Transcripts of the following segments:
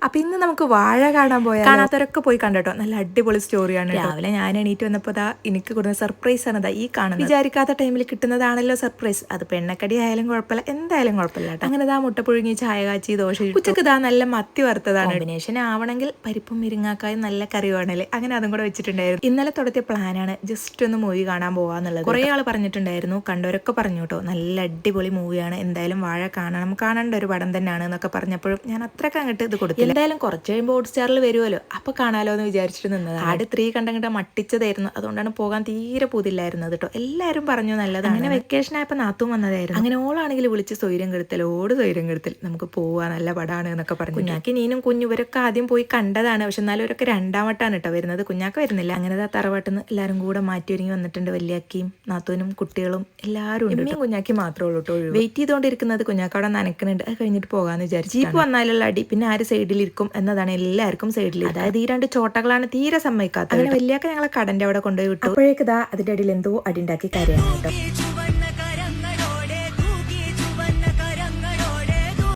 അപ്പോൾ ഇന്ന് നമുക്ക് വാഴ കാണാൻ പോയാൽ കാണാത്തവരൊക്കെ പോയി കണ്ടോ. നല്ല അടിപൊളി സ്റ്റോറിയാണ്. രാവിലെ ഞാൻ എണീറ്റ് വന്നപ്പോൾ എനിക്ക് കൊടുക്കുന്ന സർപ്രൈസ് ആണ് ഈ കാണുന്നത്. വിചാരിക്കാത്ത ടൈമിൽ കിട്ടുന്നതാണല്ലോ സർപ്രൈസ്. അത് പെണ്ണക്കടി ആയാലും കുഴപ്പമില്ല, എന്തായാലും കുഴപ്പമില്ല. അങ്ങനെ മുട്ട പുഴുങ്ങി ചായ കാച്ചി ദോശ ഉച്ചക്ക് നല്ല മത്തി വറുത്തതാണ്. കോമ്പിനേഷൻ ആവണമെങ്കിൽ പരിപ്പും മുരിങ്ങാക്കായും നല്ല കറിവാണല്ലേ, അങ്ങനെ അതും കൂടെ വെച്ചിട്ടുണ്ടായിരുന്നു. ഇന്നലെ തുടങ്ങിയ പ്ലാനാണ് ജസ്റ്റ് ഒന്ന് മൂവി കാണാൻ പോവാന്നുള്ളത്. കുറേ ആൾ പറഞ്ഞിട്ടുണ്ടായിരുന്നു, കണ്ടവരൊക്കെ പറഞ്ഞു കേട്ടോ നല്ല അടിപൊളി മൂവിയാണ്, എന്തായാലും വാഴ കാണണം, കാണേണ്ട ഒരു പടം തന്നെയാണ് എന്നൊക്കെ പറഞ്ഞപ്പോഴും ഞാൻ അത്രയ്ക്ക് അങ്ങോട്ട് ഇത് കൊടുത്തു. എന്തായാലും കുറച്ച് കഴിയുമ്പോൾ ഹോട്ട്സ്റ്റാറിൽ വരുമല്ലോ, അപ്പൊ കാണാലോ എന്ന് വിചാരിച്ചിട്ട് നിന്നത്. ആട് 3 കണ്ടങ്ങട്ട് മട്ടിച്ചതായിരുന്നു, അതുകൊണ്ടാണ് പോകാൻ തീരെ പൂതില്ലായിരുന്നത് കേട്ടോ. എല്ലാവരും പറഞ്ഞു നല്ലതാണ്. അങ്ങനെ വെക്കേഷൻ ആയപ്പോൾ നാത്തും വന്നതായിരുന്നു. അങ്ങനെ ഓളാണെങ്കിൽ വിളിച്ച് സ്വൈര്യം കെടുത്തലോട് സ്വൈര്യം കെടുത്തൽ, നമുക്ക് പോവാ നല്ല പടാണ് എന്നൊക്കെ പറഞ്ഞു. കുഞ്ഞാക്കി നീനും കുഞ്ഞുവരൊക്കെ ആദ്യം പോയി കണ്ടതാണ്, പക്ഷെ എന്നാലും അവരൊക്കെ രണ്ടാമട്ടാണ് കേട്ടോ വരുന്നത്. കുഞ്ഞാക്ക വരുന്നില്ല. അങ്ങനെ തറവാട്ടിൽ നിന്ന് എല്ലാവരും കൂടെ മാറ്റി ഒരുങ്ങി വന്നിട്ടുണ്ട്. വലിയാക്കിയും നാത്തൂനും കുട്ടികളും എല്ലാവരും ഉണ്ട്. കുഞ്ഞാക്കി മാത്രമേ ഉള്ളൂ കേട്ടോ. വെയിറ്റ് ചെയ്തുകൊണ്ടിരിക്കുന്നത് കുഞ്ഞാക്കവിടെ നനക്കുന്നുണ്ട്, അത് കഴിഞ്ഞിട്ട് പോകാന്ന് വിചാരിച്ചു. ജീപ്പ് വന്നാലുള്ള അടി, പിന്നെ ആര് സൈഡിലിരിക്കും എന്നതാണ് എല്ലാവർക്കും സൈഡിൽ. അതായത് ഈ 2 ചോട്ടകളാണ് തീരെ സമ്മതിക്കാത്തത്. അങ്ങനെ വലിയാക്ക ഞങ്ങളെ കടന്റെ അവിടെ കൊണ്ടുപോയി വിട്ടു. അപ്പോഴേക്ക് അതിന്റെ അടിയിൽ എന്തോ അടി ഉണ്ടാക്കി കരയാണ് കേട്ടോ.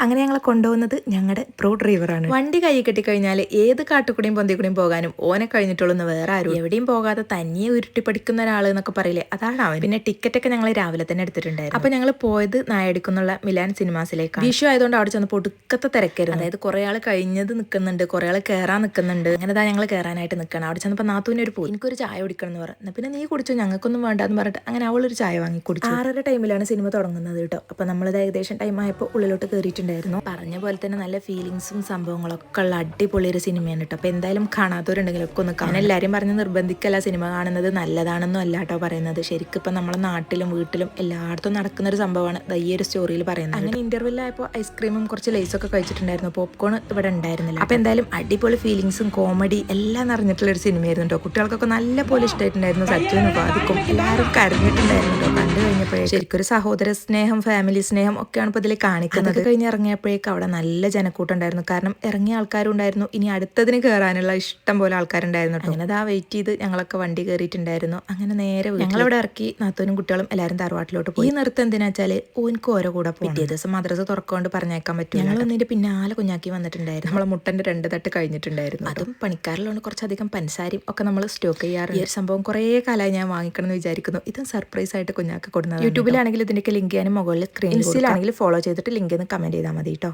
അങ്ങനെ ഞങ്ങളെ കൊണ്ടുപോകുന്നത് ഞങ്ങളുടെ പ്രോ ഡ്രൈവറാണ്. വണ്ടി കൈ കെട്ടിക്കഴിഞ്ഞാൽ ഏത് കാട്ടുകൂടിയും പൊന്തിക്കൂടിയും പോകാനും ഓനെ കഴിഞ്ഞിട്ടുള്ളൂ, വേറെ ആരും എവിടെയും പോകാതെ തനിയെ ഉരുട്ടി പഠിക്കുന്ന ഒരാൾ എന്നൊക്കെ പറയില്ലേ, അതാണ് അവൻ. പിന്നെ ടിക്കറ്റൊക്കെ ഞങ്ങൾ രാവിലെ തന്നെ എടുത്തിട്ടുണ്ടായിരുന്നു. അപ്പൊ ഞങ്ങൾ പോയത് നായടിക്കുന്നുള്ള മിലാൻ സിനിമാസിലേക്കാണ്. വിഷു ആയതുകൊണ്ട് അവിടെ ചെന്ന് ഒടുക്കത്തെ തിരക്കായിരുന്നു. അതായത് കുറെ ആൾ കഴിഞ്ഞത് നിൽക്കുന്നുണ്ട്, കുറെ ആൾ കയറാൻ നിൽക്കുന്നുണ്ട്. അങ്ങനെ ഞങ്ങൾ കയറാനായിട്ട് നിൽക്കണം. അവിടെ ചെന്നപ്പോൾ നാത്തൂന് ഒരു പോയി എനിക്കൊരു ചായ കുടിക്കണം എന്ന് പറഞ്ഞു. പിന്നെ നീ കുടിച്ചു, ഞങ്ങൾക്കൊന്നും വേണ്ടെന്ന് പറഞ്ഞിട്ട് അങ്ങനെ അവളൊരു ചായ വാങ്ങി കുടിച്ചു. 6:30 ടൈമിലാണ് സിനിമ തുടങ്ങുന്നത് കേട്ടോ. അപ്പൊ നമ്മളത് ഏകദേശം ടൈം ആയപ്പോൾ ഉള്ളിലോട്ട് കയറിയിട്ടുണ്ട്. പറഞ്ഞ പോലെ തന്നെ നല്ല ഫീലിങ്സും സംഭവങ്ങളൊക്കെ ഉള്ള അടിപൊളി ഒരു സിനിമയാണ് കേട്ടോ. അപ്പൊ എന്തായാലും കാണാത്തവരുണ്ടെങ്കിലും ഒക്കെ ഒന്ന് കാണാൻ. എല്ലാവരും പറഞ്ഞ് നിർബന്ധിക്കല്ല സിനിമ കാണുന്നത്, നല്ലതാണെന്നും അല്ല കേട്ടോ പറയുന്നത്. ശരിക്കും ഇപ്പൊ നമ്മളെ നാട്ടിലും വീട്ടിലും എല്ലായിടത്തും നടക്കുന്ന ഒരു സംഭവമാണ് ഈ ഒരു സ്റ്റോറിയിൽ പറയുന്നത്. അങ്ങനെ ഇന്റർവെല്ലായപ്പോൾ ഐസ്ക്രീമും കുറച്ച് ലേസൊക്കെ കഴിച്ചിട്ടുണ്ടായിരുന്നു. പോപ്കോൺ ഇവിടെ ഉണ്ടായിരുന്നില്ല. അപ്പൊ എന്തായാലും അടിപൊളി ഫീലിങ്സും കോമഡി എല്ലാം നിറഞ്ഞിട്ടുള്ള ഒരു സിനിമയായിരുന്നു കേട്ടോ. കുട്ടികൾക്കൊക്കെ നല്ല പോലെ ഇഷ്ടമായിട്ടുണ്ടായിരുന്നു. സച്ചുവിന് ബാധിക്കും എല്ലാവരും കരഞ്ഞിട്ടുണ്ടായിരുന്നു കേട്ടോ കണ്ടു കഴിഞ്ഞപ്പോഴേ. ശരിക്കും ഒരു സഹോദര സ്നേഹം, ഫാമിലി സ്നേഹം ഒക്കെയാണ് ഇപ്പൊ ഇതിൽ കാണിക്കുന്നത്. കഴിഞ്ഞ് ഇറങ്ങിയപ്പോഴേക്കും അവിടെ നല്ല ജനക്കൂട്ടം ഉണ്ടായിരുന്നു. കാരണം ഇറങ്ങിയ ആൾക്കാരും ഉണ്ടായിരുന്നു, ഇനി അടുത്തതിന് കയറാനുള്ള ഇഷ്ടം പോലെ ആൾക്കാരുണ്ടായിരുന്നു. അങ്ങനെ വെയിറ്റ് ചെയ്ത് ഞങ്ങളൊക്കെ വണ്ടി കയറിയിട്ടുണ്ടായിരുന്നു. അങ്ങനെ നേരെ ഞങ്ങളിവിടെ ഇറക്കി നാത്തൂനും കുട്ടികളും എല്ലാവരും തറവാട്ടിലോട്ട് പോയി. ഈ നിർത്തം എന്തിനാ വെച്ചാൽ ഓനക്ക് ഓരോ കൂടെ പോയി. പിറ്റേ ദിവസം മദ്രസ തുറക്കൊണ്ട് പറഞ്ഞേക്കാൻ പറ്റും. ഞങ്ങൾ ഒന്നിന്റെ പിന്നാലെ കുഞ്ഞാക്കി വന്നിട്ടുണ്ടായിരുന്നു. നമ്മളെ മുട്ടന്റെ 2 തട്ട് കഴിഞ്ഞിട്ടുണ്ടായിരുന്നു. അതും പണിക്കാരിലുണ്ട് കുറച്ചധികം പഞ്ചസാരയും ഒക്കെ നമ്മൾ സ്റ്റോക്ക് ചെയ്യാറ്. ഈ ഒരു സംഭവം കുറേ കാലമായി ഞാൻ വാങ്ങിക്കണം എന്ന് വിചാരിക്കുന്നു. ഇതും സർപ്രൈസ് ആയിട്ട് കുഞ്ഞാക്കി കൊടുക്കുന്നത്. യൂട്യൂബിലാണെങ്കിൽ ഇതിന്റെയൊക്കെ ലിങ്ക് ചെയ്യാനും മുകളിൽ സ്ക്രീനിലാണെങ്കിൽ ഫോളോ ചെയ്തിട്ട് ലിങ്ക് ഒന്ന് കമന്റ് ചെയ്താൽ മതി കേട്ടോ.